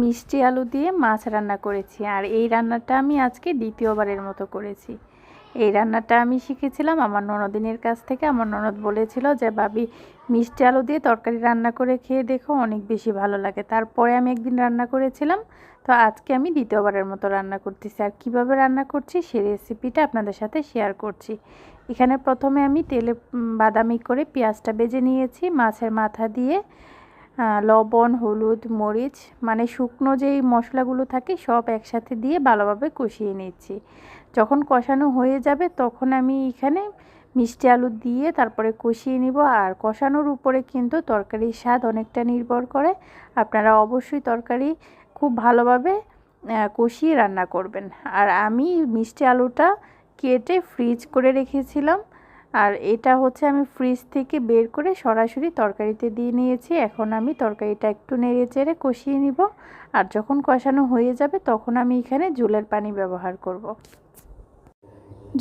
মিষ্টি আলু দিয়ে মাছ রান্না করেছি। আর এই রান্নাটা আমি আজকে দ্বিতীয়বারের মতো করেছি। এই রান্নাটা আমি শিখেছিলাম আমার ননদিনের কাছ থেকে। আমার ননদ বলেছিল যে ভাবি মিষ্টি আলু দিয়ে তরকারি রান্না করে খেয়ে দেখো, অনেক বেশি ভালো লাগে। তারপরে আমি একদিন রান্না করেছিলাম, তো আজকে আমি দ্বিতীয়বারের মতো রান্না করতেছি। আর কিভাবে রান্না করছি সেই রেসিপিটা আপনাদের সাথে শেয়ার করছি। এখানে প্রথমে আমি তেলে বাদামি করে পেঁয়াজটা ভেজে নিয়েছি। মাছের মাথা দিয়ে লবণ, হলুদ, মরিচ মানে শুকনো যেই মশলাগুলো থাকে সব একসাথে দিয়ে ভালোভাবে কষিয়ে নিচ্ছি। যখন কষানো হয়ে যাবে তখন আমি এখানে মিষ্টি আলু দিয়ে তারপরে কষিয়ে নিব। আর কষানোর উপরে কিন্তু তরকারির স্বাদ অনেকটা নির্ভর করে। আপনারা অবশ্যই তরকারি খুব ভালোভাবে কষিয়ে রান্না করবেন। আর আমি মিষ্টি আলুটা কেটে ফ্রিজ করে রেখেছিলাম। আর এটা হচ্ছে আমি ফ্রিজ থেকে বের করে সরাসরি তরকারিতে দিয়ে নিয়েছি। এখন আমি তরকারিটা একটু নেড়ে চেড়ে কষিয়ে নিব। আর যখন কষানো হয়ে যাবে তখন আমি এখানে ঝোলের পানি ব্যবহার করব।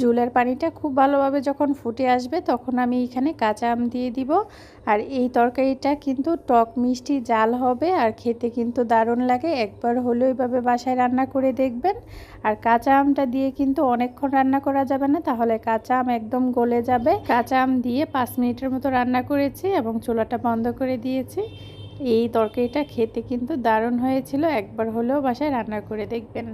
ঝোলের পানিটা খুব ভালোভাবে যখন ফুটে আসবে তখন আমি এখানে কাঁচা আম দিয়ে দিব। আর এই তরকারিটা কিন্তু টক মিষ্টি ঝাল হবে আর খেতে কিন্তু দারুণ লাগে। একবার হলেও এইভাবে বাসায় রান্না করে দেখবেন। আর কাঁচা আমটা দিয়ে কিন্তু অনেকক্ষণ রান্না করা যাবে না, তাহলে কাঁচা আম একদম গলে যাবে। কাঁচা আম দিয়ে 5 মিনিটের মতো রান্না করেছি এবং চুলাটা বন্ধ করে দিয়েছি। এই তরকারিটা খেতে কিন্তু দারুণ হয়েছিল। একবার হলেও বাসায় রান্না করে দেখবেন।